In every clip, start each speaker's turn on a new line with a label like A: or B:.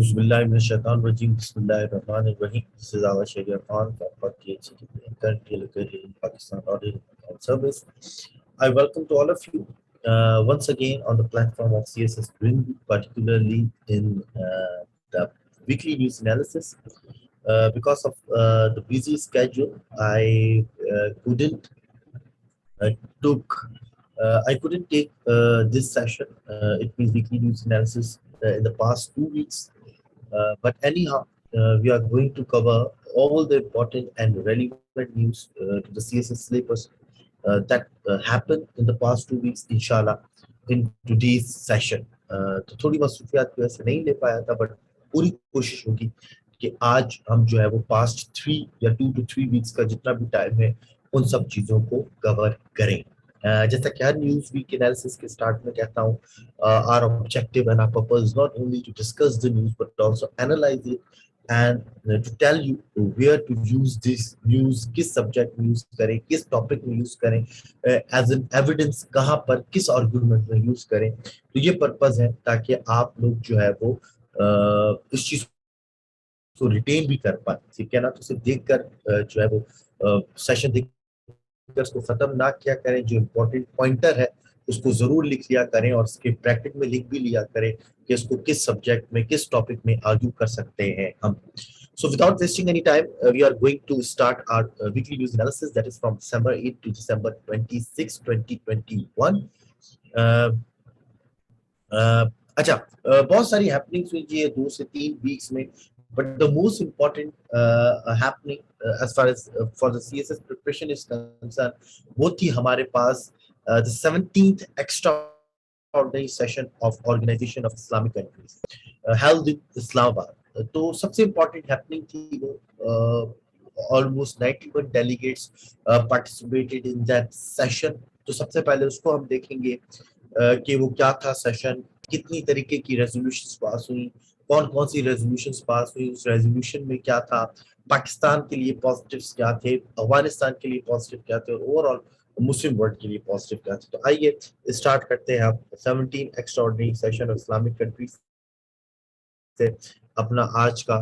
A: Auzubillahiminash-shaytanir-rajim. Bismillahir-rahmanir-rahim. This is our Sharia Khan from PhD currently located in Pakistan Audit and Service. I welcome to all of you once again on the platform of CSS Green, particularly in the weekly news analysis. Because of the busy schedule, couldn't uh, took I couldn't take this session. It means weekly news analysis in the past 2 weeks. But anyhow, we are going to cover all the important and relevant news to the CSS syllabus that happened in the past 2 weeks, inshallah, in today's session. तो थोड़ी मसरूफियात की वजह से नहीं ले पाया था, but पूरी कोशिश होगी कि आज हम जो है वो पास्ट 3 या 2 to 3 वीक्स का जितना भी टाइम है उन सब चीज़ों को कवर करें. जैसा कि हर न्यूज वीक एनालिसिस के स्टार्ट में कहता हूँ, our objective and our purpose is not only to discuss the news but also analyze it and to tell you where to use this news, किस सब्जेक्ट में use करें, किस topic में use करें, एज एन एविडेंस कहाँ पर किस argument में यूज करें. तो ये पर्पस है ताकि आप लोग जो है वो इस चीज को रिटेन भी कर पाए. ठीक है ना. तो सिर्फ देखकर जो है वो सेशन देख उसको खत्म ना किया करें. जो इम्पोर्टेंट पॉइंटर है उसको जरूर लिख लिया करें और उसके ब्रैकेट में लिख भी लिया करें कि इसको किस सब्जेक्ट में किस टॉपिक में आर्ग्यू कर सकते हैं हम. So without wasting any time, we are going to start our weekly news analysis that is from December 8 to December 26, 2021. अच्छा, बहुत सारी हैपनिंग्स हुई जी 2 से 3 वीक्स में, but the most important happening as far as for the CSS preparation is concerned, वो थी हमारे पास the 17th extraordinary session of Organization of Islamic Countries held in Islamabad. तो सबसे important happening थी वो almost 91 delegates participated in that session. तो सबसे पहले उसको हम देखेंगे कि वो क्या था सेशन, कितनी तरीके की रेजोल्यूशंस पास हुई, कौन कौन सी रेजोल्यूशंस पास हुई, उस रेजोल्यूशन में क्या था, पाकिस्तान के लिए पॉजिटिव्स क्या थे, अफगानिस्तान के लिए पॉजिटिव क्या थे और ओवरऑल मुस्लिम वर्ल्ड के लिए पॉजिटिव क्या थे. तो आइए स्टार्ट करते हैं आप 17 extraordinary session of Islamic countries से अपना आज का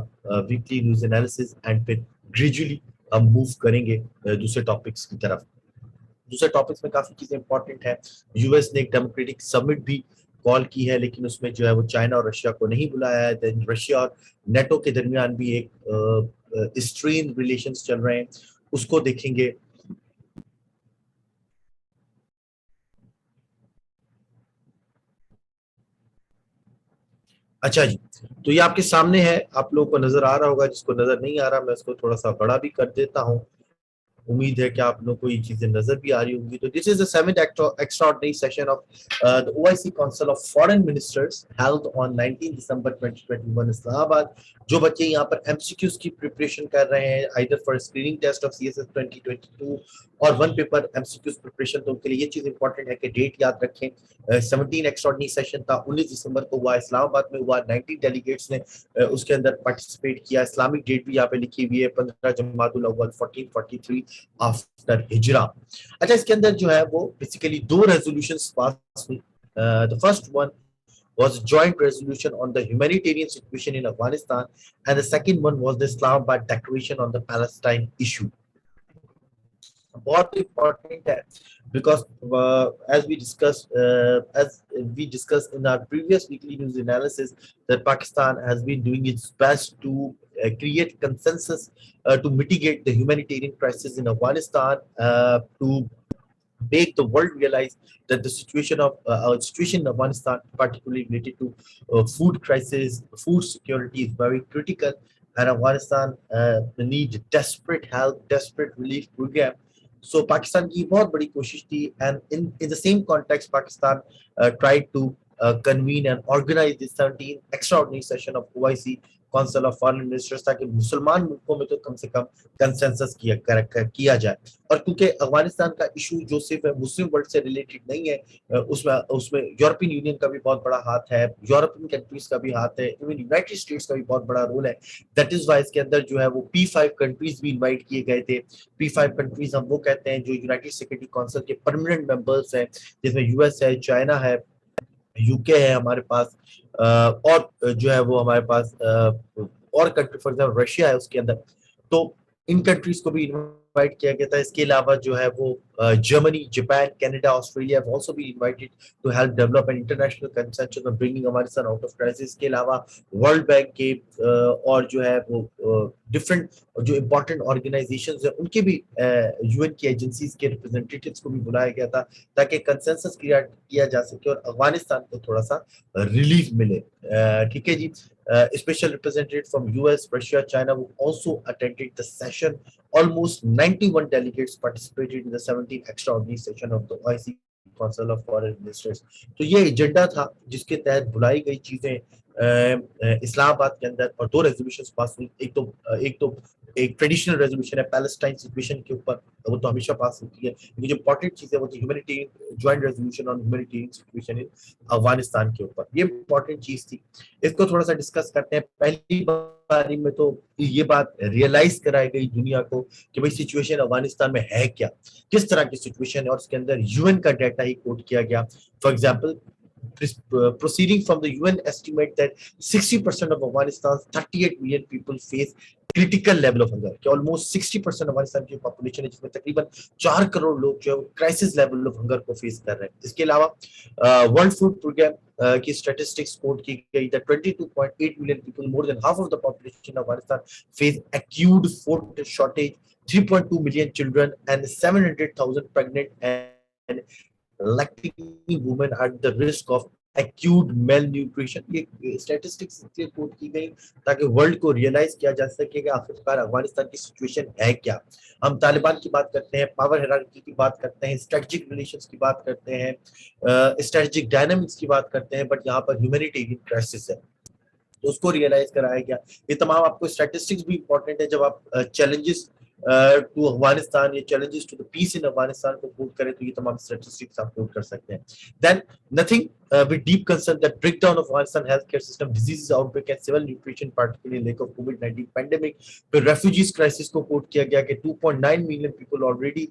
A: वीकली न्यूज एनालिसिस एंड फिर ग्रेजुअली हम मूव करेंगे दूसरे टॉपिक्स की तरफ. दूसरे टॉपिक्स में काफी चीजें इंपॉर्टेंट है. यूएस ने एक डेमोक्रेटिक समिट भी कॉल की है, लेकिन उसमें जो है वो चाइना और रशिया को नहीं बुलाया है. देन रशिया और नेटो के दरमियान भी एक स्ट्रेन रिलेशंस चल रहे हैं, उसको देखेंगे. अच्छा जी, तो ये आपके सामने है, आप लोगों को नजर आ रहा होगा. जिसको नजर नहीं आ रहा मैं इसको थोड़ा सा बड़ा भी कर देता हूँ. उम्मीद है कि आप लोगों को ये चीजें नजर भी आ रही होंगी. तो this is the 7th extraordinary session of the OIC Council of Foreign Ministers held on 19 December 2021 Islamabad. जो बच्चे यहाँ पर एमसीक्यूज की प्रिपरेशन कर रहे हैं either for screening test of CSS 2022 और वन पेपर एमसीक्यूज प्रिपरेशन, तो उनके लिए ये चीज इंपॉर्टेंट है कि डेट याद रखें. 17 एक्स्ट्राऑर्डिनरी सेशन था, 19 दिसंबर को हुआ, इस्लामाबाद में हुआ. 90 डेलीगेट्स ने उसके अंदर पार्टिसिपेट किया. इस्लामिक डेट भी यहाँ पे लिखी हुई है 15 जमादुल अव्वल 1443 आफ्टर हिजरा. अच्छा, इसके अंदर जो है वो बेसिकली 2 रेजोल्यूशंस पास हुई. The first one was a joint resolution on the humanitarian situation in Afghanistan, and the second one was the Islamabad Declaration on the Palestine issue. बहुत important है because as we discussed in our previous weekly news analysis, that Pakistan has been doing its best to create consensus to mitigate the humanitarian crisis in Afghanistan, to make the world realize that the situation in Afghanistan, particularly related to food crisis, food security, is very critical, and Afghanistan need desperate help, desperate relief program. So Pakistan की बहुत बड़ी कोशिश थी, and in the same context Pakistan tried to convene and organize the 17th extraordinary session of OIC Council of Foreign Ministers, ताकि मुसलमान मुल्कों में तो कम से कम कंसेंसस किया जाए. और क्योंकि अफगानिस्तान का इशू जो सिर्फ मुस्लिम वर्ल्ड से रिलेटेड नहीं है, उसमें यूरोपियन यूनियन का भी बहुत बड़ा हाथ है, यूरोपियन कंट्रीज का भी हाथ है, इवन यूनाइटेड स्टेट्स का भी बहुत बड़ा रोल है. दैट इज वाई इसके अंदर जो है वो P5 कंट्रीज भी इनवाइट किए गए थे. P5 कंट्रीज हम वो कहते हैं जो यूनाइटेड सिक्योरिटी काउंसिल के परमानेंट मेंबर्स हैं, जिसमें यूएस है, चाइना है, यूके है हमारे पास, और जो है वो हमारे पास और कंट्री फॉर एग्जाम्पल रशिया है उसके अंदर। तो इन कंट्रीज को भी इनवाइट किया गया था। इसके अलावा जो है वो Germany, Japan, Canada, Australia have also been invited to help develop an international consensus on bringing Afghanistan out of crisis. के अलावा वर्ल्ड बैंक के और जो है वो डिफरेंट जो इम्पोर्टेंट ऑर्गेनाइजेशंस है उनके भी यूएन की एजेंसीज के रिप्रेजेंटेटिव्स को भी बुलाया गया था ताकि कंसेंसस किया जा सके और अफगानिस्तान को थोड़ा सा रिलीफ मिले। ठीक है जी। Special representative from US, Russia, China who also attended the session. Almost 91 delegates participated in the 17th extraordinary session of the OIC Council of Foreign Ministers. तो ये एजेंडा था जिसके तहत बुलाई गई चीजें इस्लामाबाद के अंदर, और दो रेजोल्यूशंस पास हुई। एक तो एक ट्रेडिशनल रेजोल्यूशन है पैलेस्टाइन सिचुएशन के ऊपर, वो तो हमेशा पास होती है, लेकिन जो इंपॉर्टेंट चीज है वो तो humanitarian joint resolution on humanitarian situation in Afghanistan के ऊपर। ये इंपॉर्टेंट चीज थी, इसको थोड़ा सा डिस्कस करते हैं। पहली बारी में तो ये बात रियलाइज कराई गई दुनिया को कि भाई सिचुएशन अफगानिस्तान में है क्या, किस तरह की सिचुएशन है, और उसके अंदर यूएन का डाटा ही कोट किया गया। For example, proceeding from the UN estimate that 60% of Afghanistan's 38 million people face critical level of hunger, कि ऑलमोस्ट 60% अफगानिस्तान की पॉपुलेशन है जिसमें तकरीबन 4 करोड़ लोग जो है क्राइसिस लेवल ऑफ हंगर को फेस कर रहे हैं। इसके अलावा वर्ल्ड फूड प्रोग्राम की स्टैटिस्टिक्स कोट की गई that 22.8 million people, more than half of the population of Afghanistan, face acute food shortage, 3.2 million children and 700,000 pregnant and lactating women at the risk of acute malnutrition। ये statistics इसलिए coat की गई ताकि world को realise किया जा सके कि आखिरकार अफगानिस्तान की सिचुएशन है क्या। हम तालिबान की बात करते हैं, पावर हायरार्की की बात करते हैं, स्ट्रेटेजिक रिलेशंस की बात करते हैं, स्ट्रेटेजिक डायनामिक्स की बात करते हैं, बट यहाँ पर ह्यूमैनिटेरियन क्राइसिस है तो उसको रियलाइज कराया गया। ये तमाम आपको स्टैटिस्टिक्स भी इंपॉर्टेंट है जब आप चैलेंजेस टू अफगानिस्तान या चैलेंजेस टू द पीस इन अफगानिस्तान को कोट करें तो ये तमाम स्टैटिस्टिक्स आप कोट कर सकते हैं। Then nothing with deep concern that breakdown of Afghanistan healthcare system, diseases outbreak and civil nutrition, particularly lack of COVID-19 pandemic। फिर refugees crisis को कोट किया गया कि 2.9 million people already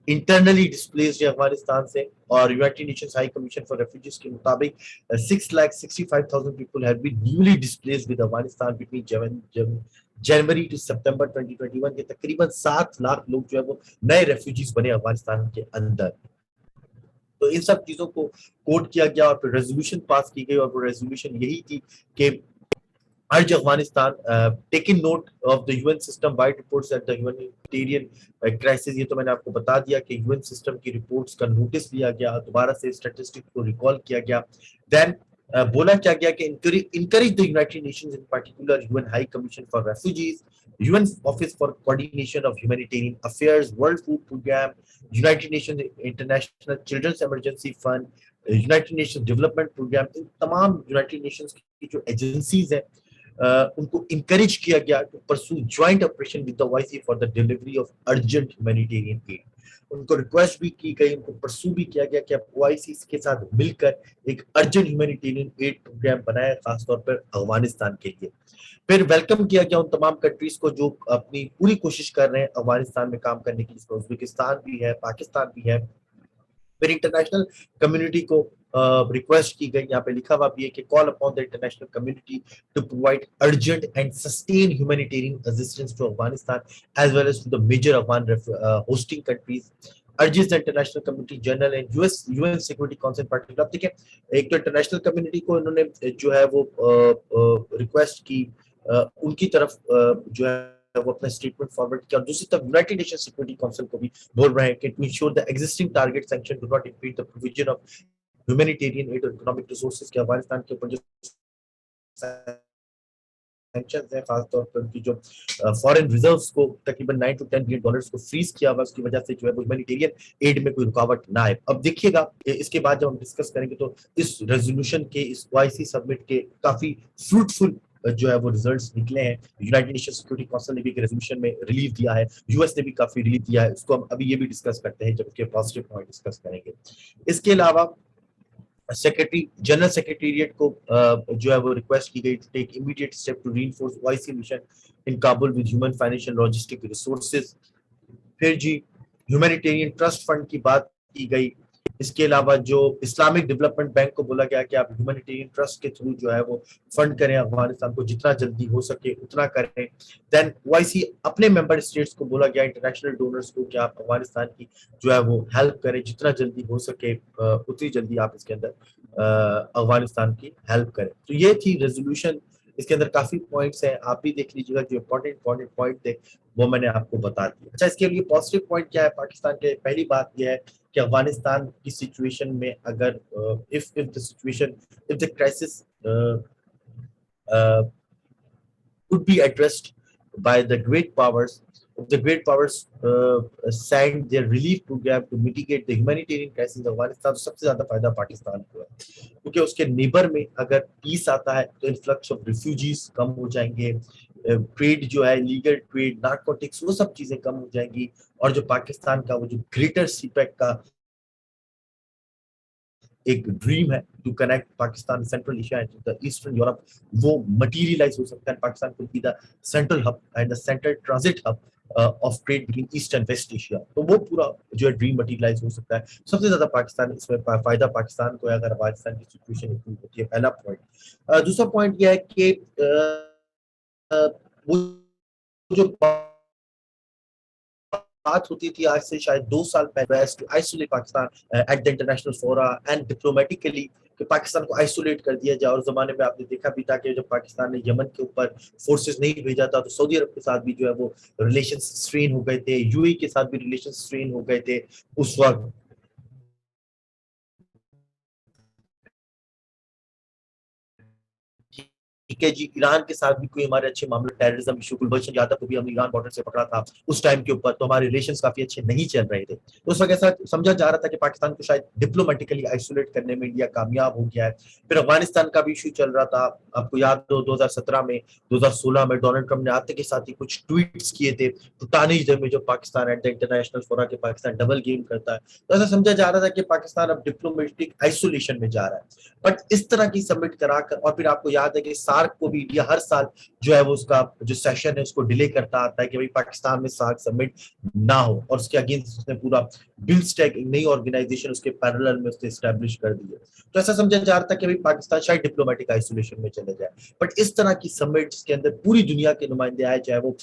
A: internally displaced है अफगानिस्तान से, और United Nations High Commission for Refugees के मुताबिक 6,65,000 people have been newly displaced with Afghanistan between January to September 2021 के तकरीबन 7 लाख लोग जो है वो नए रेफ्यूजीज बने अफगानिस्तान के अंदर। तो इन सब चीजों को कोट किया गया और फिर रेजोल्यूशन पास की गई, और वो रेजोल्यूशन यही थी कि urge Afghanistan taking note of the UN system wide reports that the humanitarian crisis। ये तो मैंने आपको बता दिया कि UN सिस्टम की रिपोर्ट्स का नोटिस लिया गया, दोबारा से स्टैटिस्टिक्स को रिकॉल किया गया। देन बोला क्या गया कि encourage the United Nations, in particular UN High Commission for Refugees, UN Office for Coordination of Humanitarian Affairs, World Food Program, United Nations International Children's Emergency Fund, United Nations Development Programme, इन तमाम United Nations की जो agencies है उनको encourage किया गया to pursue joint operation with the OIC for the delivery of urgent humanitarian aid. उनको request भी की गई, उनको परसू भी किया गया कि आप ओआईसी के साथ मिलकर एक अर्जेंट ह्यूमैनिटेरियन एड प्रोग्राम बनाए, खासतौर पर अफगानिस्तान के लिए। फिर वेलकम किया गया उन तमाम कंट्रीज को जो अपनी पूरी कोशिश कर रहे हैं अफगानिस्तान में काम करने की, जिसमें उज्बेकिस्तान भी है, पाकिस्तान भी है। फिर इंटरनेशनल कम्युनिटी को रिक्वेस्ट की गई, यहाँ पे लिखा हुआ भी है कि call upon the international community to provide urgent and sustain humanitarian assistance to Afghanistan as well as to the major Afghan hosting countries. Urges the international community general and UN Security Council particular. ठीक है, एक तो international community को इन्होंने जो है वो request की, उनकी तरफ जो है वो अपना स्टेटमेंट फॉरवर्ड किया, और दूसरी तरफ यूनाइटेड नेशन सिक्योरिटी काउंसिल को भी बोल रहे हैं कि to ensure the existing target sanction do not impede the provision of humanitarian aid और इकोनॉमिक रिसोर्सेज के अफगानिस्तान के ऊपर जो सैंक्शंस है, खासतौर पर उनकी जो फॉरेन रिजर्व्स को तकरीबन 9 to 10 बिलियन डॉलर्स को फ्रीज किया हुआ, उसकी वजह से जो है वो ह्यूमैनिटेरियन एड में कोई रुकावट ना आए। अब देखिएगा इसके बाद जब हम डिस्कस करेंगे तो इस रेजोल्यूशन के, इस ओआईसी समिट के काफी फ्रूटफुल जो है वो रिजल्ट्स निकले हैं। यूनाइटेड नेशन सिक्योरिटी काउंसिल ने भी एक रेजोल्यूशन में रिलीफ दिया है, यूएस ने भी काफी रिलीफ दिया है, उसको हम अभी ये भी डिस्कस करते हैं जब उसके पॉजिटिव पॉइंट डिस्कस करेंगे। इसके अलावा सेक्रेटरी जनरल सेक्रेटेरिएट को जो है वो रिक्वेस्ट की गई to take immediate step to reinforce OIC mission in Kabul with human financial logistic resources. फिर जी ह्यूमैनिटेरियन ट्रस्ट फंड की बात की गई, इसके अलावा जो इस्लामिक डेवलपमेंट बैंक को बोला गया कि आप ह्यूमैनिटेरियन ट्रस्ट के थ्रू जो है वो फंड करें, अफगानिस्तान को जितना जल्दी हो सके उतना करें। देन ओआईसी अपने मेंबर स्टेट्स को बोला गया, इंटरनेशनल डोनर्स को, कि आप अफगानिस्तान की जो है वो हेल्प करें, जितना जल्दी हो सके उतनी जल्दी आप इसके अंदर अफगानिस्तान की हेल्प करें। तो ये थी रेजोल्यूशन। इसके अंदर काफी पॉइंट्स हैं, आप भी देख लीजिएगा, जो इंपॉर्टेंट पॉइंट थे वो मैंने आपको बता दिया। अच्छा, इसके लिए पॉजिटिव पॉइंट क्या है पाकिस्तान के? पहली बात यह है कि अफगानिस्तान की सिचुएशन में अगर if the crisis could be addressed by the great powers. If the great powers send their relief program to mitigate the humanitarian crisis in Afghanistan, तो सबसे ज्यादा फायदा पाकिस्तान को है, क्योंकि उसके नेबर में अगर पीस आता है तो इन्फ्लक्स ऑफ रिफ्यूजीज कम हो जाएंगे, ट्रेड जो है, लीगल ट्रेड, नार्कोटिक्स, वो सब चीजें कम हो जाएंगी, और जो पाकिस्तान का वो जो ग्रेटर सीपैक का एक ड्रीम है to connect Pakistan Central Asia and the Eastern Europe, वो मटेरियलाइज हो सकता है। पाकिस्तान को be the central hub and the central transit hub of trade between East and West Asia, तो वो पूरा जो है ड्रीम मटेरियलाइज हो सकता है। सबसे ज्यादा पाकिस्तान इसमें फायदा पाकिस्तान को है अगर पाकिस्तान की सिचुएशन इंप्रूव होती है, पहला पॉइंट। दूसरा पॉइंट यह है कि वो जो बात होती थी आज से शायद 2 साल पहले, to isolate Pakistan at the international fora and diplomatically, कि पाकिस्तान को आइसोलेट कर दिया जाए। और जमाने में आपने देखा भी था कि जब पाकिस्तान ने यमन के ऊपर फोर्सेस नहीं भेजा था तो सऊदी अरब के साथ भी जो है वो रिलेशन स्ट्रेन हो गए थे, यूएई के साथ भी रिलेशन स्ट्रेन हो गए थे उस वक्त। ठीक है जी, ईरान के साथ भी कोई हमारे अच्छे मामले, टेररिज्म इशू, कुलभूषण यादव को भी हमने ईरान बॉर्डर से पकड़ा था उस टाइम के ऊपर, तो हमारे रिलेशंस काफी अच्छे नहीं चल रहे थे। तो उस वक्त ऐसा समझा जा रहा था कि पाकिस्तान को शायद डिप्लोमेटिकली आइसोलेट करने में इंडिया कामयाब हो गया है। फिर अफगानिस्तान का भी इशू चल रहा था, आपको याद हो 2017 में, 2016 में डोनाल्ड ट्रंप ने आते के साथ ही कुछ ट्वीट्स किए थे तो तानीज में, जो पाकिस्तान एट द इंटरनेशनल फोरा के पाकिस्तान डबल गेम करता है, तो ऐसा समझा जा रहा था कि पाकिस्तान अब डिप्लोमेटिक आइसोलेशन में जा रहा है। बट इस तरह की सबमिट कराकर, और फिर आपको याद है कि सार्क को भी इंडिया हर साल जो है वो उसका जो सेशन है उसको डिले करता आता है कि भाई पाकिस्तान में सार्क सबमिट ना हो, और उसके अगेंस्ट उसने पूरा बिल्स्टेक, एक नई ऑर्गेनाइजेशन उसके पैरेलल में उसने एस्टेब्लिश कर दी है। तो ऐसा समझा जा रहा था कि भाई पाकिस्तान शायद डिप्लोमेटिक आइसोलेशन में चले जाए। बट इस तरह की समिट्स के अंदर पूरी दुनिया के नुमाइंदे आए, चाहे वो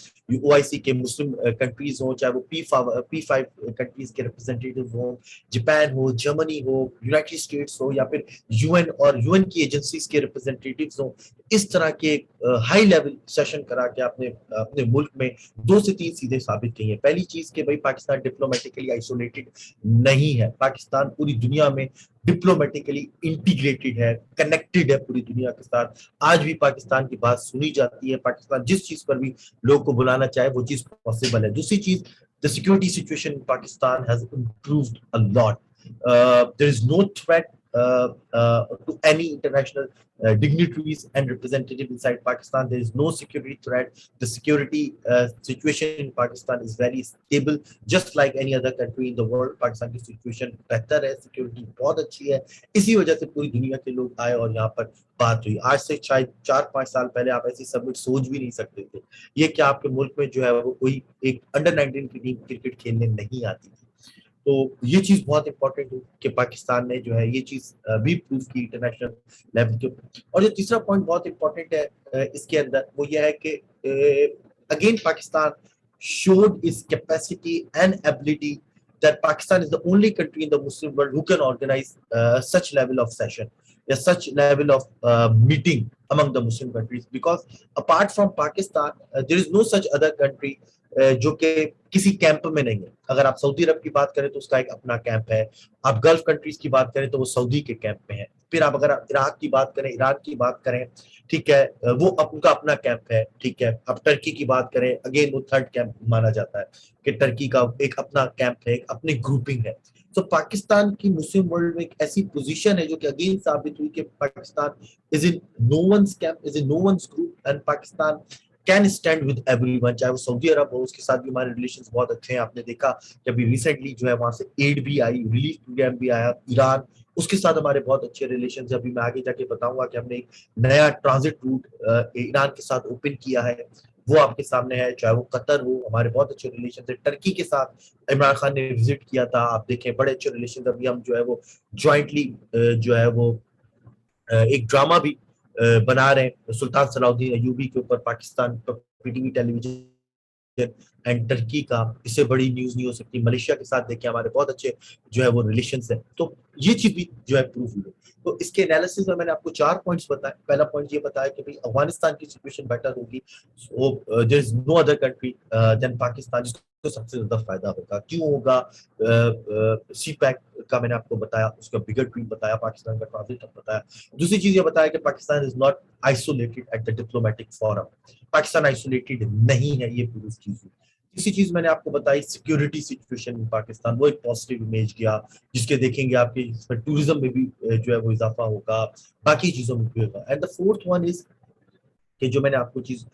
A: ओआईसी के मुस्लिम कंट्रीज हो, चाहे वो P5 कंट्रीज के रिप्रेजेंटेटिव हो, जापान हो, जर्मनी हो, यूनाइटेड स्टेट्स हो, या फिर यूएन और यूएन की एजेंसीज के रिप्रेजेंटेटिव्स हो, इस तरह के हाई लेवल सेशन करा के आपने अपने मुल्क में 2 से 3 चीजें साबित की हैं। पहली चीज कि भाई पाकिस्तान डिप्लोमेटिकली आइसोलेटेड नहीं है, पाकिस्तान पूरी दुनिया में डिप्लोमेटिकली इंटीग्रेटेड है, कनेक्टेड है पूरी दुनिया के साथ। आज भी पाकिस्तान की बात सुनी जाती है, पाकिस्तान जिस चीज पर भी लोग को बुलाना चाहे वो चीज पॉसिबल है। दूसरी चीज, the security situation in Pakistan has improved a lot. There is no threat to any international dignitaries and representatives inside Pakistan. There is no security threat. The security situation in Pakistan is very stable, just like any other country in the world. Pakistan की situation बेहतर है, security बहुत अच्छी है, इसी वजह से पूरी दुनिया के लोग आए और यहाँ पर बात हुई। आज से शायद 4-5 साल पहले आप ऐसी समिट सोच भी नहीं सकते थे, ये क्या आपके मुल्क में जो है वो कोई एक अंडर-19 की टीम क्रिकेट खेलने नहीं आती थी। तो ये चीज बहुत इंपॉर्टेंट है कि पाकिस्तान ने जो है ये चीज भी प्रूव की इंटरनेशनल लेवल के ऊपर। और जो तीसरा पॉइंट बहुत इंपॉर्टेंट है इसके अंदर, वो ये है कि again Pakistan showed its capacity and ability, that Pakistan is the only country in the Muslim world who can organize such level of session, such level of meeting among the Muslim countries, because apart from Pakistan there is no such other country जो कि किसी camp में नहीं है। अगर आप Saudi अरब की बात करें तो उसका एक अपना कैंप है, आप गल्फ कंट्रीज की बात करें तो वो सऊदी के कैंप में है, फिर आप अगर इराक की बात करें, ईरान की बात करें, ठीक है, वो उनका अपना कैंप है, ठीक है। अब टर्की की बात करें, अगेन वो थर्ड कैंप माना जाता है कि टर्की का एक अपना कैंप है, एक अपनी ग्रुपिंग है। तो पाकिस्तान की मुस्लिम वर्ल्ड में एक ऐसी पोजीशन है जो कि अगेन साबित हुई कि Pakistan is in no one's camp, is in no one's group, and Pakistan can stand with everyone. चाहे वो सऊदी अरब हो, उसके साथ भी हमारे रिलेशंस बहुत अच्छे हैं। आपने देखा कि अभी रिसेंटली जो है वहां से एड भी आई, रिलीफ प्रोग्राम भी आया। ईरान, उसके साथ हमारे बहुत अच्छे रिलेशन है। अभी मैं आगे जाके बताऊंगा कि हमने एक नया ट्रांजिट रूट ईरान के साथ ओपन किया है, वो आपके सामने है, चाहे वो कतर हो, हमारे बहुत अच्छे रिलेशन थे टर्की के साथ, इमरान खान ने विजिट किया था, आप देखें बड़े अच्छे रिलेशन, अभी हम जो है वो ज्वाइंटली जो है वो एक ड्रामा भी बना रहे हैं सुल्तान सलाउद्दीन अयूबी के ऊपर, Pakistan PTV television and Turkey का, इससे बड़ी न्यूज नहीं हो सकती। मलेशिया के साथ देखिए हमारे बहुत अच्छे जो है वो रिलेशन है, तो ये चीज भी जो है प्रूफ हुई। तो इसके एनालिसिस में मैंने आपको 4 पॉइंट्स बताए। पहला पॉइंट ये बताया कि भाई अफगानिस्तान की सिचुएशन बेटर होगी, so there is no other country than Pakistan जिसको सबसे ज्यादा फायदा होगा। क्यों होगा? सी पैक का मैंने आपको बताया, उसका बिगर ट्वीट बताया, पाकिस्तान का ट्रांजिट बताया। दूसरी चीज ये बताया कि Pakistan is not isolated at the diplomatic forum, Pakistan isolated नहीं है, ये प्रूफ चीज हुई। तीसरी चीज मैंने आपको बताई सिक्योरिटी सिचुएशन इन पाकिस्तान, वो एक पॉजिटिव इमेज गया, जिसके देखेंगे आपके इसमें टूरिज्म में भी जो है वो इजाफा होगा, बाकी चीजों में भी होगा। And the fourth one is कि जो मैंने आपको चीज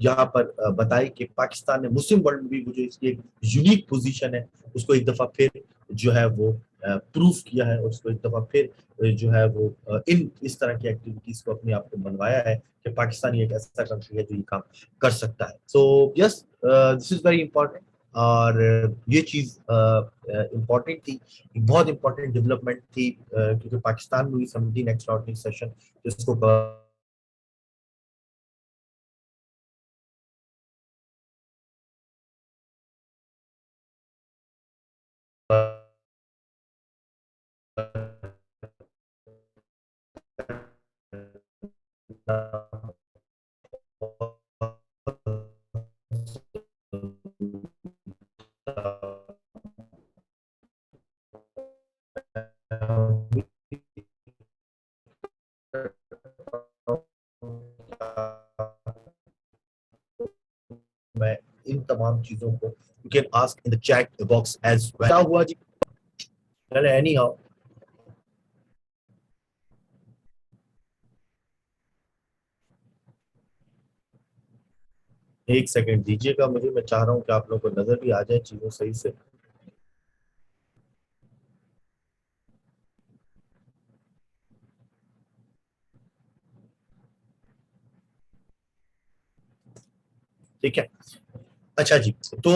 A: यहाँ पर बताई कि पाकिस्तान ने मुस्लिम वर्ल्ड में भी वो जो इसकी एक यूनिक पोजीशन है, उसको एक दफा फिर जो है वो प्रूफ किया है, और उसको एक दफा फिर जो है वो इन इस तरह की एक्टिविटीज को अपने आप को मनवाया है कि पाकिस्तान एक ऐसा कंट्री है जो ये काम कर सकता है। So yes, this is very important, और ये चीज इम्पोर्टेंट थी, एक बहुत इंपॉर्टेंट डेवलपमेंट थी, क्योंकि पाकिस्तान में हुई 17 एक्स्ट्राऑर्डिनरी सेशन, जिसको मैं इन तमाम चीजों को you can ask in the chat box as well. क्या हुआ जी? चले एनी हाउ, एक सेकंड दीजिएगा मुझे, मैं चाह रहा हूँ कि आप लोगों को नजर भी आ जाए चीजों सही से। ठीक है, अच्छा जी। तो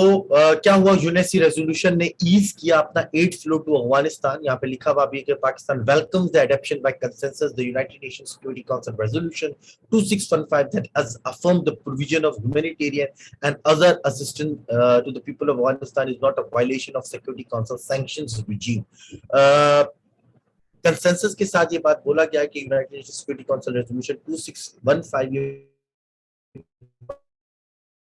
A: क्या हुआ, यूएनएससी रेजोल्यूशन ने ईज किया अपना 8th फ्लो टू अफगानिस्तान। यहाँ पे लिखा हुआ भी है कि Pakistan welcomes the adoption by consensus the United Nation Security Council resolution 2615 that has affirmed the provision of humanitarian and other assistance to the people of Afghanistan is not a violation of Security Council sanctions regime. Consensus के साथ ये बात बोला गया है कि United Nation Security Council resolution 2615 ये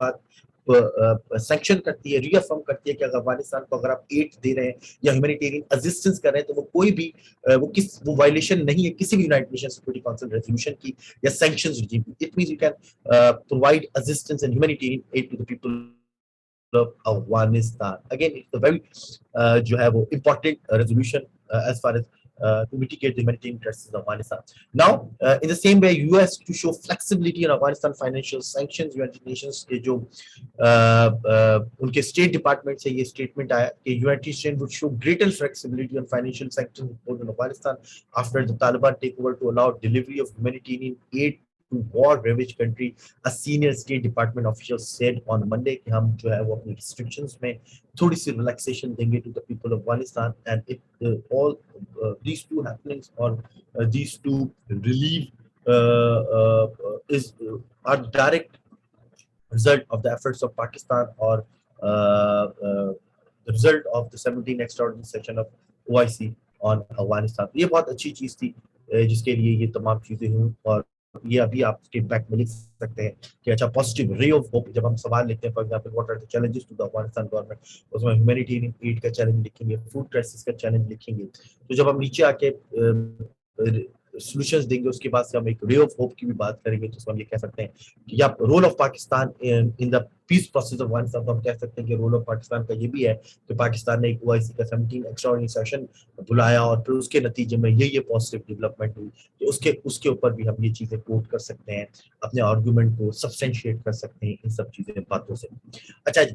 A: बात सैंक्शन करती है, रीअफर्म करती है कि अगर अफगानिस्तान को अगर आप एड दे रहे हैं या ह्यूमैनिटेरियन असिस्टेंस कर रहे हैं, तो वो कोई भी वो वायलेशन नहीं है किसी भी United Nation Security Council resolution की या सैंक्शंस रिजीम की। It means you can provide assistance and humanitarian aid to the people of Afghanistan. Again, it's a very जो है वो important resolution as far as to mitigate the humanitarian crisis in Afghanistan. Now, in the same way, US to show flexibility in Afghanistan financial sanctions, United Nations के जो उनके State Department से ये statement आया कि United Nations would show greater flexibility on financial sanctions imposed on Afghanistan after the Taliban takeover to allow delivery of humanitarian aid to war-ravaged country. A senior State Department official said on Monday कि हम जो है वो अपनी restrictions में थोड़ी सी relaxation देंगे to the people of Afghanistan, and it all these two happenings or these two relief is are direct result of the efforts of Pakistan or the result of the 17 extraordinary session of OIC on Afghanistan. ये बहुत अच्छी चीज थी जिसके लिए ये तमाम चीजें हुई, और ये अभी आप उसके इम्पैक्ट में लिख सकते हैं कि अच्छा पॉजिटिव रे ऑफ होप। जब हम सवाल लिखते हैं for example what are the challenges to the Afghanistan government, उसमें ह्यूमैनिटेरियन एड का चैलेंज लिखेंगे, फूड क्राइसिस का चैलेंज लिखेंगे, तो जब हम नीचे आके सॉल्यूशंस देंगे उसके बाद से हम एक रे ऑफ होप की भी बात करेंगे, तो हम ये कह सकते हैं कि या role of Pakistan in the peace process of Afghanistan, तो हम कह सकते हैं कि रोल ऑफ पाकिस्तान का ये भी है कि पाकिस्तान ने एक ओआईसी का 17 एक्स्ट्राऑर्डिनरी सेशन बुलाया और फिर उसके नतीजे में ये पॉजिटिव डेवलपमेंट हुई, तो उसके उसके ऊपर भी हम ये चीजें कोट कर सकते हैं, अपने आर्गुमेंट को सब्सटेंशिएट कर सकते हैं इन सब चीजें बातों से। अच्छा जी,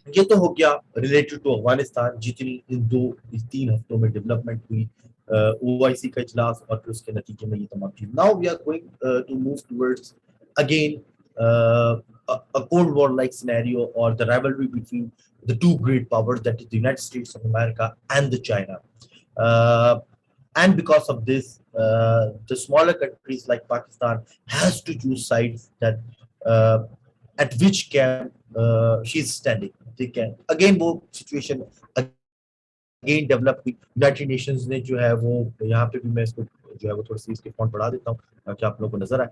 A: ये तो हो गया रिलेटेड टू अफगानिस्तान, जितनी इस 3 हफ्तों में डेवलपमेंट हुई, ओआईसी का इजलास और फिर उसके नतीजे में ये तमाम चीज। Now we are going to move towards again a Cold War like scenario or the rivalry between the two great powers, that is the United States of America and the China. Uh, and because of this, the smaller countries like Pakistan has to choose sides that uh, at which camp she's standing. They can again वो situation again develop हुई. United Nations ने जो है वो यहाँ पे भी मैं इसको जो है वो थोड़ी सी इसके फॉन्ट बढ़ा देता हूँ ताकि आप लोगों को नजर आए.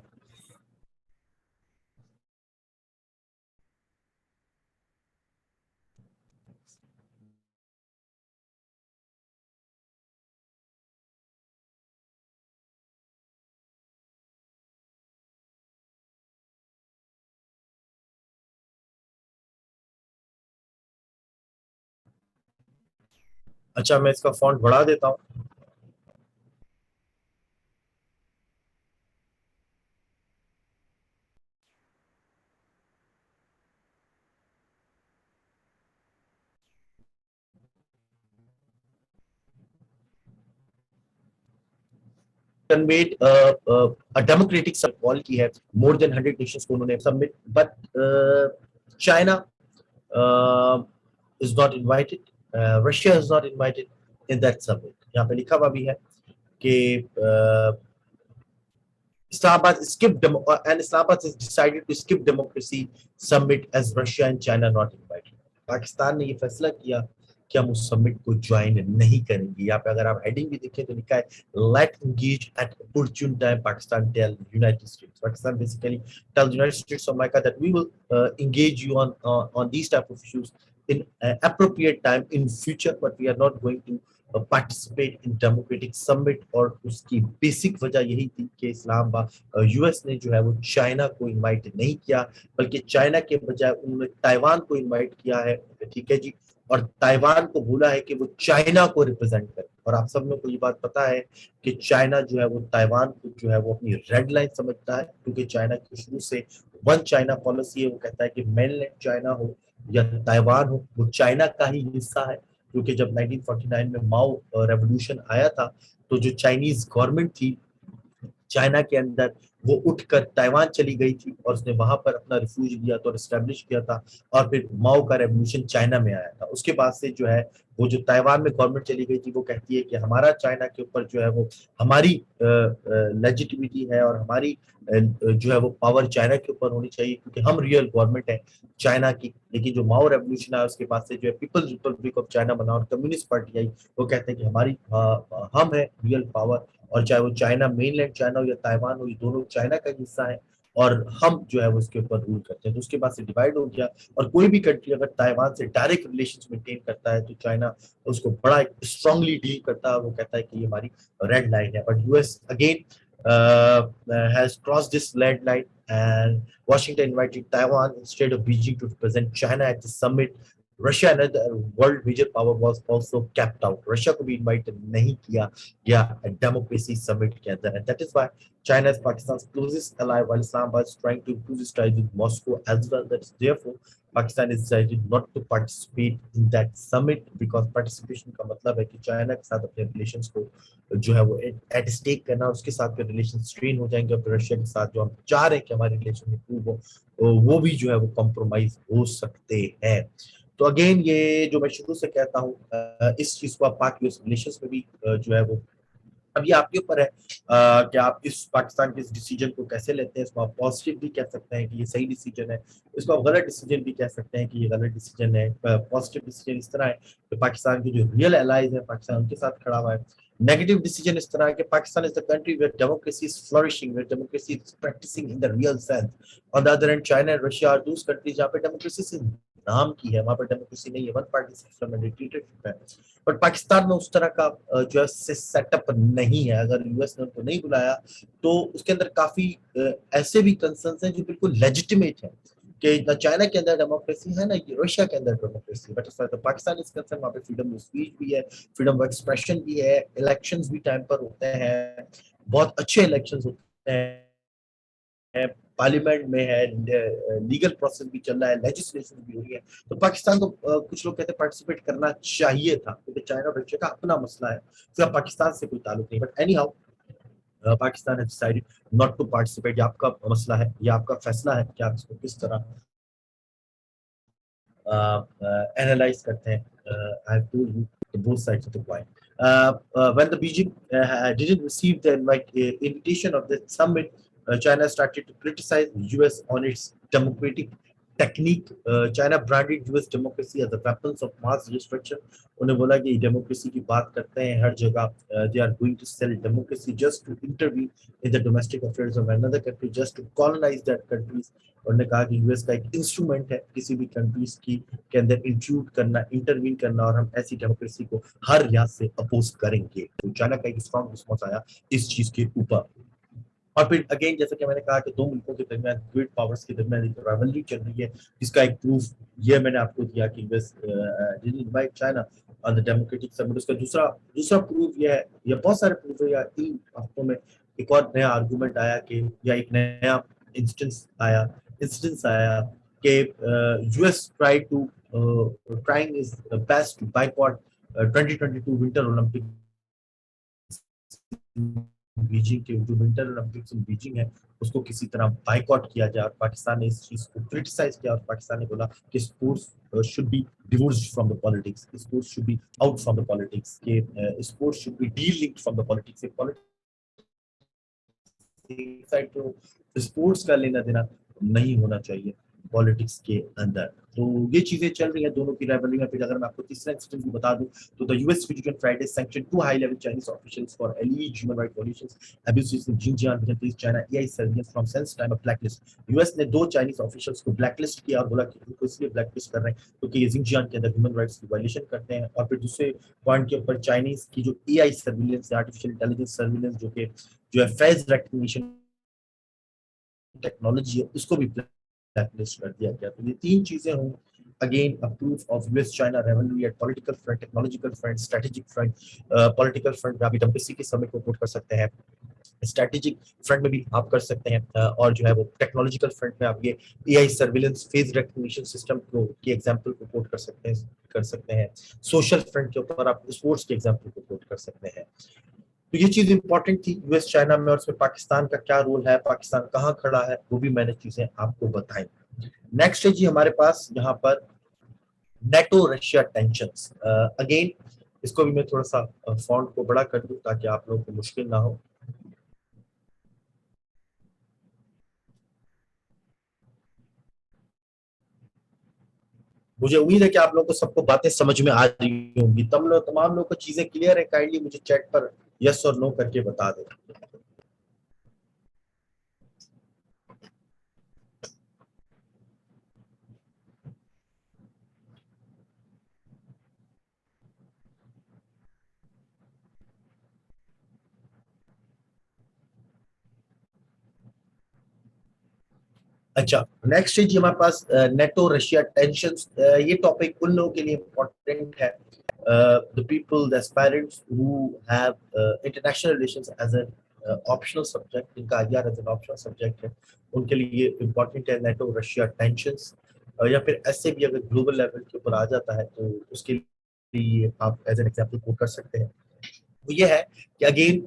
A: अच्छा मैं इसका फॉन्ट बढ़ा देता हूँ. Conveyed a democratic call की है. More than 100 nations को उन्होंने submit, but China uh, is not invited. Russia is not invited in that summit. यहाँ पे लिखा हुआ भी है कि Islamabad and Islamabad has decided to skip democracy summit as Russia and China not invited. Pakistan ने ये फैसला किया कि हम उस समिट को ज्वाइन नहीं करेंगे. यहाँ पे अगर आप हेडिंग भी देखें तो लिखा है late engage at opportune time Pakistan tell United States. Pakistan basically tells United States of America that we will engage you on these type of issues in appropriate time in future, but we are not going to participate in democratic summit. और उसकी basic वजह यही थी कि Islamabad US ने जो है वो चाइना को इनवाइट नहीं किया, बल्कि चाइना के बजाय उन्होंने ताइवान को इनवाइट किया है. ठीक है जी. और ताइवान को बोला है कि वो चाइना को रिप्रेजेंट करे. और आप सब लोगों को ये बात पता है कि चाइना जो है वो ताइवान को जो है वो अपनी रेड लाइन समझता है, क्योंकि चाइना की शुरू से वन चाइना पॉलिसी है. वो कहता है कि मेनलैंड चाइना हो या ताइवान हो, वो चाइना का ही हिस्सा है. क्योंकि जब 1949 में माओ रेवोल्यूशन आया था तो जो चाइनीज गवर्नमेंट थी चाइना के अंदर, वो उठकर ताइवान चली गई थी और उसने वहां पर अपना रिफ्यूज लिया था और एस्टेब्लिश किया था. और फिर माओ का रेवोल्यूशन चाइना में आया था. उसके बाद से जो है वो जो ताइवान में गवर्नमेंट चली गई थी वो कहती है कि हमारा चाइना के ऊपर जो है वो हमारी लेजिटिमिटी है और हमारी जो है वो पावर चाइना के ऊपर होनी चाहिए, क्योंकि हम रियल गवर्नमेंट है चाइना की. लेकिन जो माओ रेवोल्यूशन आया उसके बाद से जो है पीपल्स रिपब्लिक ऑफ चाइना बना और कम्युनिस्ट पार्टी आई. वो कहते हैं कि हमारी हम है रियल पावर, और चाहे वो चाइना मेनलैंड चाइना हो या ताइवान हो, ये दोनों चाइना का हिस्सा है और हम जो है वो उसके ऊपर रूल करते हैं. तो उसके बाद से डिवाइड हो गया. और कोई भी कंट्री अगर ताइवान से डायरेक्ट रिलेशंस मेंटेन करता है तो चाइना उसको बड़ा स्ट्रांगली डील करता है. वो कहता है कि ये हमारी रेड लाइन है. But US again has crossed this red line, and Washington invited Taiwan instead of Beijing to represent China at the summit. Russia, another world major power, was also kept out. Russia को भी invite नहीं किया गया democracy summit के अंदर, and that is why China is Pakistan's closest ally, while Islamabad is trying to improve its ties with Moscow as well. That's therefore Pakistan has decided not to participate in that summit, because participation का मतलब है कि China के साथ अपने relations को जो है वो एट स्टेक करना, उसके साथ फिर रिलेशन स्ट्रेन हो जाएंगे. और फिर रशिया के साथ जो हम चाह रहे हैं कि हमारे रिलेशन इंप्रूव हो, वो भी जो है वो कॉम्प्रोमाइज हो सकते हैं. तो अगेन ये जो मैं शुरू से कहता हूँ, इस चीज को आप पाक यूएस रिलेशंस में भी जो है वो अब ये आपके ऊपर है कि आप इस पाकिस्तान के इस डिसीजन को कैसे लेते हैं. इसको आप पॉजिटिव भी कह सकते हैं कि ये सही डिसीजन है, इसको आप गलत डिसीजन भी कह सकते हैं कि ये गलत डिसीजन है. पॉजिटिव डिसीजन इस तरह है कि पाकिस्तान के जो रियल एलाइज है पाकिस्तान उनके साथ खड़ा हुआ है. नेगेटिव डिसीजन इस तरह है कि Pakistan is the country where democracy is flourishing, where democracy is practising in the real sense. On the other hand China and Russia are those countries जहाँ पे डेमोक्रेसी से नाम की है, वहां पर डेमोक्रेसी नहीं है, वन पार्टी सिस्टम है, डिक्टेटरशिप है. बट पाकिस्तान में उस तरह का जो है सेटअप नहीं है. अगर यूएस ने उनको नहीं बुलाया तो उसके अंदर काफी ऐसे भी कंसर्न्स हैं जो बिल्कुल लेजिटिमेट है कि न चाइना के अंदर डेमोक्रेसी है ना रशिया के अंदर डेमोक्रेसी. बट तो पाकिस्तान इस कंसर्न, वहाँ पे फ्रीडम ऑफ स्पीच भी है, फ्रीडम ऑफ एक्सप्रेशन भी है, इलेक्शंस भी टाइम पर होते हैं, बहुत अच्छे इलेक्शंस होते हैं, पार्लियामेंट में है, लीगल प्रोसेस भी चल रहा है, लेजिस्लेशन भी हो रही है. तो पाकिस्तान को कुछ लोग कहते हैं पार्टिसिपेट करना चाहिए था, क्योंकि चाइना और रशिया का अपना मसला है, उसका पाकिस्तान से कोई ताल्लुक नहीं. But any how Pakistan has decided not to participate. ये आपका मसला है, ये आपका फैसला है कि आप इसको किस तरह एनालाइज करते हैं. I have told you the both sides of the coin. When the Beijing didn't receive the invitation of the summit, China started to criticize the US on its democratic technique. China branded US democracy as a weapons of mass destruction. उन्हें बोला कि democracy की बात करते हैं हर जगह. They are going to sell democracy just to intervene in the domestic affairs of another country, just to colonize that countries. उन्होंने कहा कि यूएस का एक इंस्ट्रूमेंट है किसी भी कंट्रीज की के अंदर इंट्रूड करना, इंटरवीन करना, और हम ऐसी डेमोक्रेसी को हर लिहाज से अपोज करेंगे. तो चाइना का एक स्ट्रॉन्ग रिस्पॉन्स आया इस चीज के ऊपर. और फिर अगेन जैसा कि मैंने कहा कि दो मुल्कों के दरमियान, ग्रेट पावर्स के दरमियान एक राइवलरी चल रही है, जिसका एक प्रूफ ये मैंने आपको दिया कि US didn't invite China on the democratic summit. उसका दूसरा दूसरा प्रूफ ये है, या बहुत सारे प्रूफ है, या 3 हफ्तों में एक और नया आर्गुमेंट आया कि, या एक नया इंस्टेंस आया कि US trying is best to boycott 2022 winter Olympic. Beijing के जो विंटर ओलंपिक्स इन बीजिंग है उसको किसी तरह बायकॉट किया जाए, और पाकिस्तान ने इस चीज को क्रिटिसाइज किया, और पाकिस्तान ने बोला कि sports should be divorced from the politics, sports should be out from the politics, के sports should be delinked from the politics. Side तो स्पोर्ट्स का लेना देना नहीं होना चाहिए पॉलिटिक्स के अंदर. तो ये चीजें चल रही हैं दोनों की राइवलरी में. फिर अगर मैं आपको तीसरा इंसिडेंट भी बता दूं तो the US video Friday sanction 2 high level Chinese officials for alleged human rights violations abuses in Xinjiang within East China AI surveillance from since time of blacklist. US ने 2 चाइनीज ऑफिशियल्स को blacklist किया और बोला कि उनको इसलिए blacklist कर रहे हैं क्योंकि ये जिंगजियांग के अंदर ह्यूमन राइट्स की वायलेशन करते हैं. और फिर दूसरे पॉइंट के ऊपर चाइनीज की जो AI surveillance, artificial intelligence surveillance, जो है फेस रिकग्निशन टेक्नोलॉजी है, उसको भी ब्लैकलिस्ट कर दिया गया. तो ये 3 चीजें हों. Again, a proof of US-China rivalry at political front, technological front, strategic front. Political front में आप डेमोक्रेसी के समय को कोट कर सकते हैं, स्ट्रेटेजिक फ्रंट में भी आप कर सकते हैं, और जो है वो टेक्नोलॉजिकल फ्रंट में आप ये AI surveillance face recognition system को की एग्जांपल को कोट कर सकते हैं. सोशल फ्रंट के ऊपर आप स्पोर्ट्स के एग्जांपल को कोट कर सकते हैं. तो ये चीज इंपॉर्टेंट थी यूएस चाइना में, और उसमें पाकिस्तान का क्या रोल है, पाकिस्तान कहाँ खड़ा है, वो भी मैंने चीजें आपको बताई. नेक्स्ट है जी हमारे पास यहाँ पर नेटो रशिया टेंशंस. अगेन इसको भी मैं थोड़ा सा फॉन्ट को बड़ा कर दूं ताकि आप लोगों को मुश्किल ना हो. मुझे उम्मीद है कि आप लोगों को सबको बातें समझ में आ रही होंगी. तमाम लोगों को चीजें क्लियर है, काइंडली मुझे चैट पर यस और नो करके बता दें. अच्छा, नेक्स्ट है जी हमारे पास नेटो रशिया टेंशंस. ये टॉपिक उन लोगों के लिए इम्पोर्टेंट है, the people, the aspirants who have international relations as an optional subject, इनका IR as an optional subject है, उनके लिए इम्पोर्टेंट है नेटो रशिया टेंशंस. या फिर ऐसे भी अगर ग्लोबल लेवल के ऊपर आ जाता है तो उसके लिए आप एज एन एग्जांपल कोट कर सकते हैं. वो ये है कि again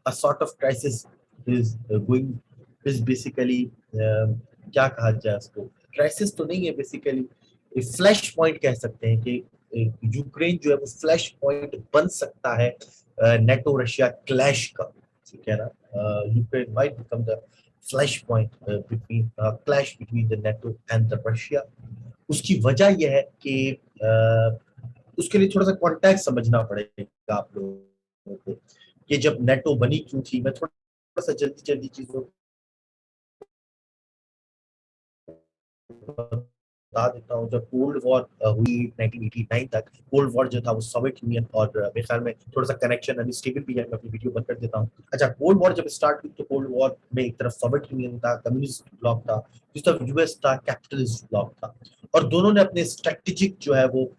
A: a sort of crisis is going, is basically क्या कहा जाए उसको, क्राइसिस तो नहीं है, बेसिकली फ्लैश पॉइंट कह सकते हैं कि यूक्रेन जो है वो फ्लैश पॉइंट बन सकता है नेटो रशिया क्लैश का. ठीक है ना, Ukraine might become the flash point between clash between the NATO and the Russia. उसकी वजह यह है कि उसके लिए थोड़ा सा कॉन्टेक्स्ट समझना पड़ेगा आप लोगों को कि जब नेटो बनी क्यों थी. मैं थोड़ा सा जल्दी चीजों बता देता हूँ. जब कोल्ड वॉर हुई 1989 तक, कोल्ड वॉर जो था वो सोवियत यूनियन और मेरे ख्याल में थोड़ा सा कनेक्शन अनस्टेबल भी है, मैं अपनी वीडियो बंद कर देता हूँ. अच्छा, कोल्ड वॉर जब स्टार्ट हुई तो कोल्ड वॉर में एक तरफ सोवियत यूनियन था, कम्युनिस्ट ब्लॉक था, जिस तरफ यूएस था, कैपिटलिस्ट ब्लॉक था, और दोनों ने अपने स्ट्रेटेजिक जो है वो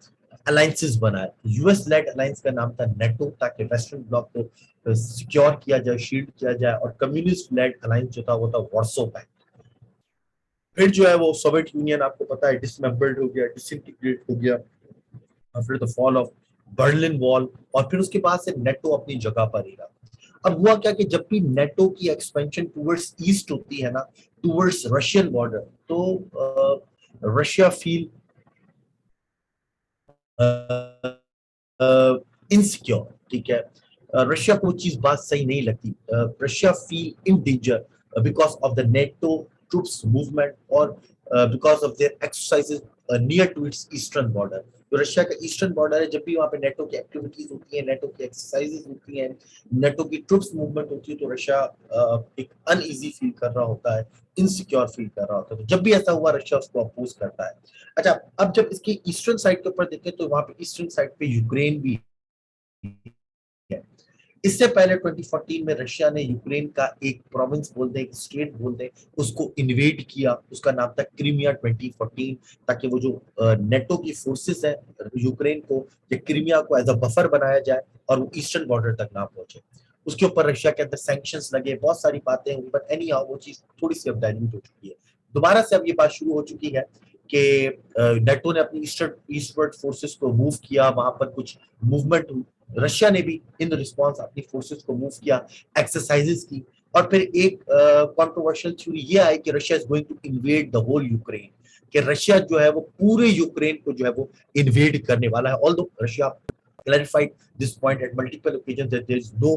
A: अलायंसेस बनाए. यूएस लेड अलायंस का नाम था नेटो, ताकि वेस्टर्न ब्लॉक को सिक्योर किया जाए, शील्ड किया जाए, और कम्युनिस्ट लेड अलायंस जो था वो था वार्सो पैक्ट. फिर जो है वो सोवियत यूनियन आपको पता है डिसमेंबर्ड हो गया, डिसइंटीग्रेट हो गया, और फिर the fall of Berlin wall, और फिर उसके बाद से नेटो अपनी जगह पर ही रहा. अब हुआ क्या कि जब भी नेटो की एक्सपेंशन टूवर्ड्स ईस्ट होती है ना, टूवर्ड्स रशियन बॉर्डर, तो रशिया फील इनसिक्योर, ठीक है। रशिया को वो चीज बात सही नहीं लगती। Russia feel in danger because of the NATO troops movement और because of their exercises near to its eastern border. तो रशिया का ईस्टर्न बॉर्डर है, जब भी वहां पे नेटो की एक्टिविटीज होती है, नेटो की एक्सरसाइजेस होती हैं, नेटो की ट्रूप्स मूवमेंट होती है, तो रशिया एक अनईजी फील कर रहा होता है, इनसिक्योर फील कर रहा होता है। तो जब भी ऐसा हुआ रशिया उसको अपोज करता है। अच्छा, अब जब इसकी ईस्टर्न साइड के ऊपर देखें तो वहां पे ईस्टर्न साइड पे यूक्रेन भी है। इससे पहले 2014 में रशिया ने यूक्रेन का एक प्रोविंस बोल दे, एक स्टेट बोल दे, उसको इन्वेड किया। उसका नाम था क्रीमिया 2014, ताकि वो जो नेटो की फोर्सेस है यूक्रेन को या क्रीमिया को एज अ बफर बनाया जाए और वो ईस्टर्न बॉर्डर तक ना पहुंचे। उसके ऊपर रशिया के अंदर सैंक्शंस लगे, बहुत सारी बातें हुई, बट एनी हाउ वो चीज थोड़ी सी अब डाइल्यूट हो चुकी है। दोबारा से अब ये बात शुरू हो चुकी है कि नेटो ने अपनी ईस्टवर्ड फोर्सेस को मूव किया, वहां पर कुछ मूवमेंट हुई। रशिया ने भी इन रिस्पॉन्स अपनी फोर्सेस को मूव किया, एक्सरसाइजेस की। और फिर एक कंट्रोवर्शियल थ्योरी ये आई कि Russia is going to invade the whole Ukraine, कि रशिया जो है वो पूरे यूक्रेन को जो है वो इन्वेड करने वाला है। Although Russia clarified this point at multiple occasions that there is no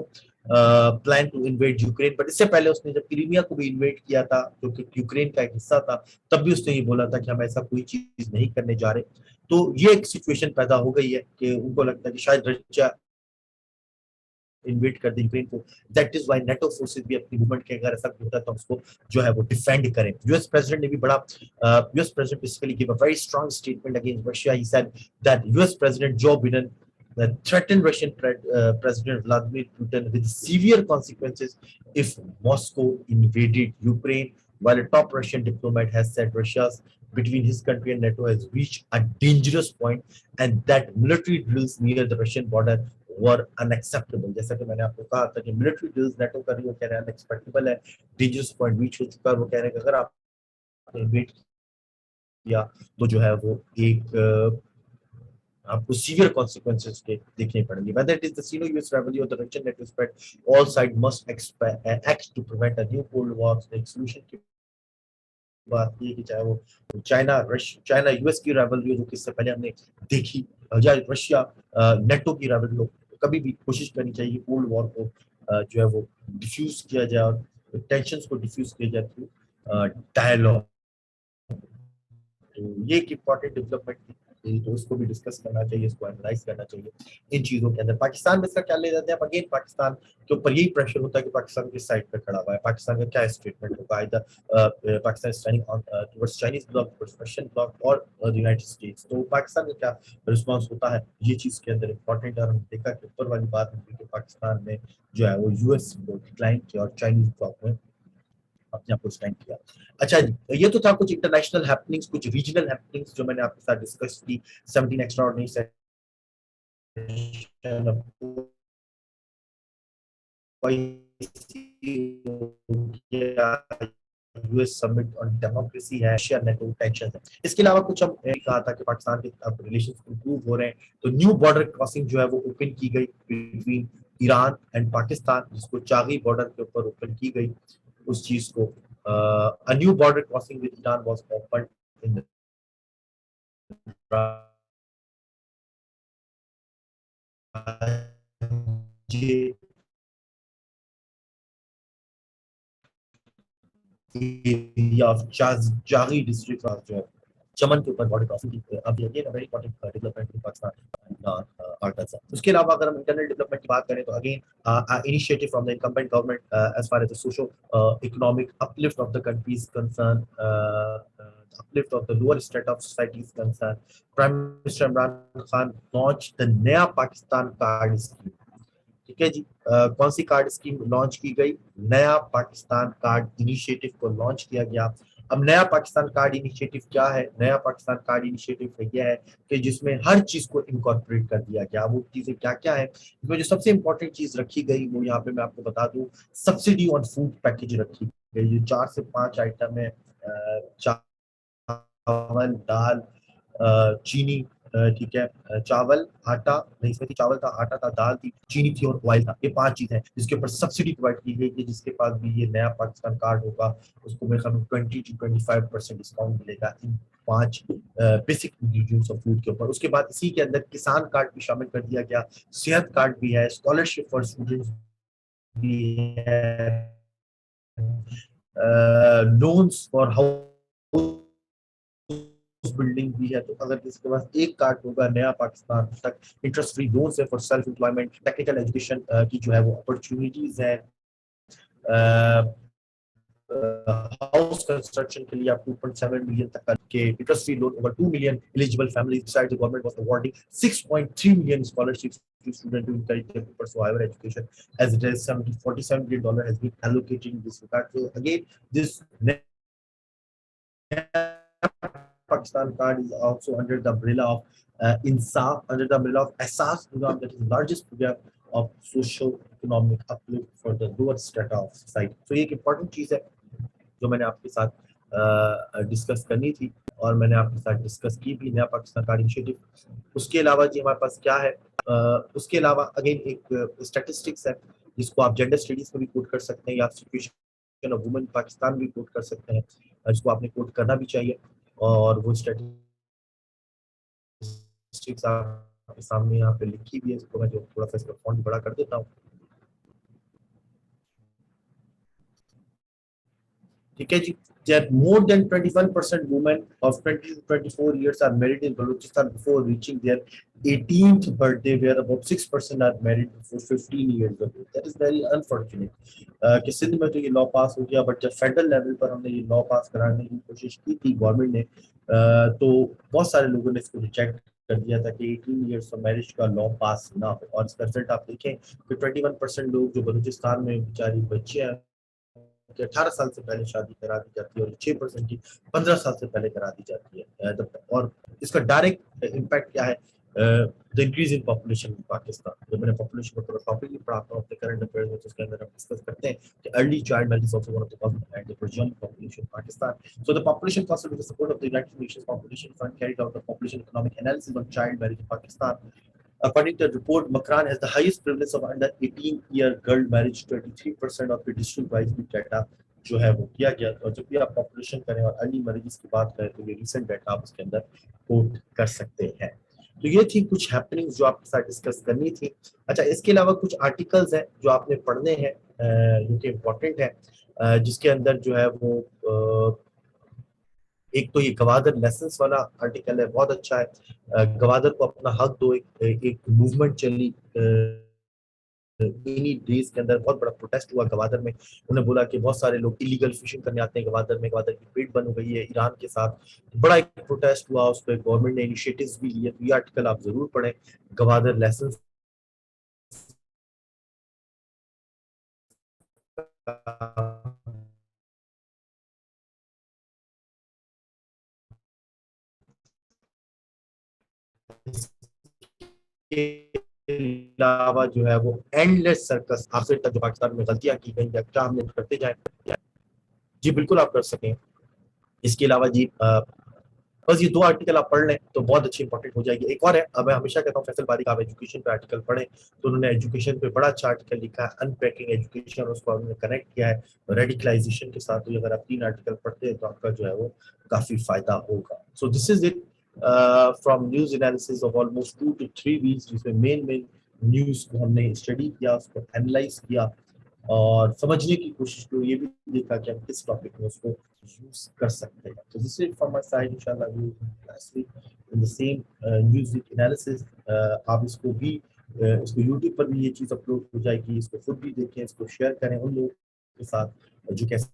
A: plan to invade Ukraine, but इससे पहले उसने जब क्रीमिया को भी इन्वेड किया था जो कि यूक्रेन का एक हिस्सा था, तब भी उसने ये बोला था कि हम ऐसा कोई चीज नहीं करने जा रहे। तो ये एक सिचुएशन पैदा हो गई है कि उनको लगता है कि शायद रशिया इन्वेट कर दे यूक्रेन को। That is why NATO forces भी अपनी मूवमेंट के अगर ऐसा होता है तो उसको जो है वो डिफेंड करें। यूएस प्रेसिडेंट ने भी बड़ा US president basically give a very strong statement against Russia. He said that US president Joe Biden threatened Russian President Vladimir Putin with severe consequences if Moscow invaded Ukraine, while a top Russian diplomat has said Russia's between his country and NATO has reached a dangerous point and that military drills near the Russian border were unacceptable। जैसा कि मैंने आपको कहा था कि military drills NATO कर रही है, कह रहे हैं अनएक्सपेक्टेबल है, डेंजरस पॉइंट रीच हो चुका है। वो कह रहे हैं कि अगर आप इन्वेड किया तो जो है वो एक आपको सीवियर कॉन्सिक्वेंसेस के देखने पड़ेंगे। Whether it is the Sino US rivalry or the Russian NATO spread, all sides must act to prevent a new cold war। एक solution की बात ये कि चाहे वो चाइना यूएस की rivalry हो जो कि इससे पहले हमने देखी, या रशिया नेटो की rivalry हो, कभी भी कोशिश करनी चाहिए कोल्ड वॉर को जो है वो डिफ्यूज किया जाए और टेंशंस को डिफ्यूज किया जाए थ्रू डायलॉग। तो ये एक इम्पॉर्टेंट डेवलपमेंट थी, तो उसको भी डिस्कस करना चाहिए, इसको एनालाइज करना चाहिए इन चीजों के अंदर। पाकिस्तान में इसका क्या ले जाते हैं, अब अगेन पाकिस्तान के ऊपर यही प्रेशर होता है कि पाकिस्तान किस साइड पे खड़ा हुआ है, पाकिस्तान का क्या स्टेटमेंट होगा। इधर Pakistan standing on towards Chinese block, towards Russian block और द यूनाइटेड स्टेट्स। तो पाकिस्तान का क्या रिस्पॉन्स होता है, ये चीज के अंदर इंपॉर्टेंट है। और हमने देखा कि ऊपर वाली बात होगी कि पाकिस्तान में जो है वो यूएस को डिक्लाइन किया और चाइनीज ब्लॉक में अपने आप को स्टैंड किया। अच्छा जी, ये तो था कुछ इंटरनेशनल हैपनिंग्स, कुछ रीजनल हैपनिंग्स जो मैंने आपके साथ डिस्कस की। 17 extraordinary session, US summit on democracy है, एशिया नेटो टेंशन है। इसके अलावा कुछ हम कहा था कि पाकिस्तान के अब रिलेशंस इंप्रूव हो रहे हैं, तो न्यू बॉर्डर क्रॉसिंग जो है वो ओपन की गई बिटवीन ईरान एंड पाकिस्तान, जिसको चागी बॉर्डर के ऊपर ओपन की गई। उस चीज को a new border crossing with Iran was opened in the area of Jari district of जो है चमन के ऊपर बॉर्डर क्रॉसिंग की। अब ये again very important development in Pakistan arts है। उसके अलावा अगर हम इंटरनल डेवलपमेंट की बात करें तो again initiative from the incumbent government as far as the socio economic uplift of the country is concerned, uplift of the lower strata of society is concerned, Prime Minister Imran Khan launched the नया Pakistan card scheme. ठीक है जी, कौन C card scheme launch की गई, नया Pakistan card initiative को launch किया गया। अब नया पाकिस्तान कार्ड इनिशिएटिव क्या है, नया पाकिस्तान कार्ड इनिशिएटिव यह है कि जिसमें हर चीज को इनकॉर्पोरेट कर दिया गया। वो चीजें क्या क्या है, इसमें जो सबसे इंपॉर्टेंट चीज रखी गई वो यहाँ पे मैं आपको बता दूं, सब्सिडी ऑन फूड पैकेज रखी गई। जो 4 से 5 आइटम है, चावल, दाल, चीनी ठीक है, चावल, आटा नहीं, इसमें थी चावल था, आटा था, दाल थी, चीनी थी और ऑयल था। ये 5 चीजें हैं जिसके ऊपर सब्सिडी प्रोवाइड की गई कि जिसके पास भी ये नया पाकिस्तान कार्ड होगा उसको मेरे ख्याल में 20 to 25% डिस्काउंट मिलेगा इन 5 बेसिक इंग्रेडिएंट्स ऑफ फूड के ऊपर। उसके बाद इसी के अंदर किसान कार्ड भी शामिल कर दिया गया, सेहत कार्ड भी है, स्कॉलरशिप फॉर स्टूडेंट्स भी है, लोन्स फॉर हाउस बिल्डिंग भी है। तो अगर किसी के पास एक कार्ड होगा नया पाकिस्तान तक, इंटरेस्ट फ्री लोन है for self employment, technical education की जो है वो अपॉर्चुनिटीज है, हाउस कंस्ट्रक्शन के लिए आप 2.7 मिलियन तक के interest free loan, over 2 million eligible families beside the government was awarding 6.3 million scholarships to students to encourage them to pursue higher education, as it is $47 billion has been allocated in this regard. So again, this Pakistan card is also under the umbrella of INSAF, under the umbrella of Asas program, that is the largest program of social economic uplift for the lower strata of society. So ये एक important चीज है जो मैंने आपके साथ discuss करनी थी और मैंने आपके साथ डिस्कस की भी, नया पाकिस्तान कार्ड इनिशिएटिव। उसके अलावा जी हमारे पास क्या है, उसके अलावा अगेन एक स्टैटिस्टिक्स है जिसको आप जेंडर स्टडीज में भी कोट कर सकते हैं या सिचुएशन ऑफ वुमेन पाकिस्तान भी कोट कर सकते हैं, जिसको आपने कोट करना भी चाहिए। और वो स्टैटिस्टिक्स आपके सामने यहाँ पे लिखी भी है, इसको मैं जो थोड़ा सा इसका फॉन्ट बड़ा कर देता हूँ। ठीक है जी, that more than 21% women of 20 to 24 years are married in Balochistan before reaching their 18th birthday, where about 6% are married before 15 years of age. That is very unfortunate कि सिंध में तो ये लॉ पास हो गया, बट जब फेडरल लेवल पर हमने ये लॉ पास कराने की कोशिश की थी गवर्नमेंट ने, तो बहुत सारे लोगों ने इसको रिजेक्ट कर दिया था कि 18 इयर्स ऑफ मैरिज का लॉ पास ना हो। और इसका रिजल्ट आप देखें कि 21% लोग जो बलूचिस्तान में बेचारी बच्चे हैं कि 18 साल से पहले शादी करा दी जाती है और 6% की 15 साल से पहले करा दी जाती है। और इसका डायरेक्ट इम्पैक्ट क्या है, the increase in population in Pakistan. जब मैंने पॉपुलेशन को थोड़ा टॉपिक पढ़ाता हूँ अपने करंट अफेयर्स में, तो उसके अंदर हम डिस्कस करते हैं कि early child marriage is also one of the causes and the young population Pakistan. So the population council, with the support of the United Nations Population Fund, carried out a population economic analysis on child marriage in Pakistan. According to the report, Makran has the highest prevalence of under 18-year girl marriage, 23% of the district-wise data जो है वो किया गया। और जब भी आप population करें और अर्ली मैरिजेस की बात करें तो ये रिसेंट डाटा आप उसके अंदर कोट कर सकते हैं। तो ये थी कुछ हैपनिंग्स जो आपके साथ डिस्कस करनी थी। अच्छा, इसके अलावा कुछ आर्टिकल्स हैं जो आपने पढ़ने हैं जो कि इम्पोर्टेंट है, जिसके अंदर जो है वो एक तो ये गवादर लेसन्स वाला आर्टिकल है, बहुत अच्छा है। गवादर को अपना हक दो, एक मूवमेंट चली इन्हीं डेज के अंदर, बहुत बड़ा प्रोटेस्ट हुआ गवादर में। उन्होंने बोला कि बहुत सारे लोग इलीगल फिशिंग करने आते हैं गवादर में, गवादर की पेट बंद हो गई है ईरान के साथ। बड़ा एक प्रोटेस्ट हुआ, उस पर गवर्नमेंट ने इनिशिएटिव्स भी लिए। तो ये आर्टिकल आप जरूर पढ़ें, गवादर लेसन के अलावा जो है वो एंडलेस सर्कस, आखिर तक जो पाकिस्तान में गलतियां की गई या क्या हम करते जाए, जी बिल्कुल आप कर सकें। इसके अलावा जी बस ये 2 आर्टिकल आप पढ़ लें तो बहुत अच्छी इंपॉर्टेंट हो जाएगी। एक और है, अब मैं हमेशा कहता हूँ फैसल बारी का आप एजुकेशन पे आर्टिकल पढ़ें, तो उन्होंने एजुकेशन पे बड़ा अच्छा आर्टिकल लिखा है, अनपैकिंग एजुकेशन, उसको उन्होंने कनेक्ट किया है रेडिकलाइजेशन के साथ। तो अगर आप 3 आर्टिकल पढ़ते हैं तो आपका जो है वो काफी फायदा होगा। So this is it from news analysis of almost 2 to 3 weeks, जिसमें मेन न्यूज को हमने स्टडी किया, उसको एनालाइज किया और समझने की कोशिश की, ये भी देखा कि हम किस टॉपिक में उसको यूज कर सकते हैं। तो this is from my side, इंशाल्लाह we next week in the same news week analysis. आप इसको भी इसको यूट्यूब पर भी ये चीज अपलोड हो जाएगी, इसको खुद भी देखें, इसको शेयर करें उन लोगों के साथ जो कैसे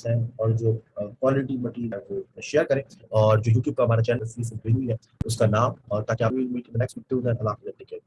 A: हैं और जो क्वालिटी मटेरियल है वो शेयर करें। और जो यूट्यूब का हमारा चैनल है उसका नाम, और ताकि आप नेक्स्ट वीडियो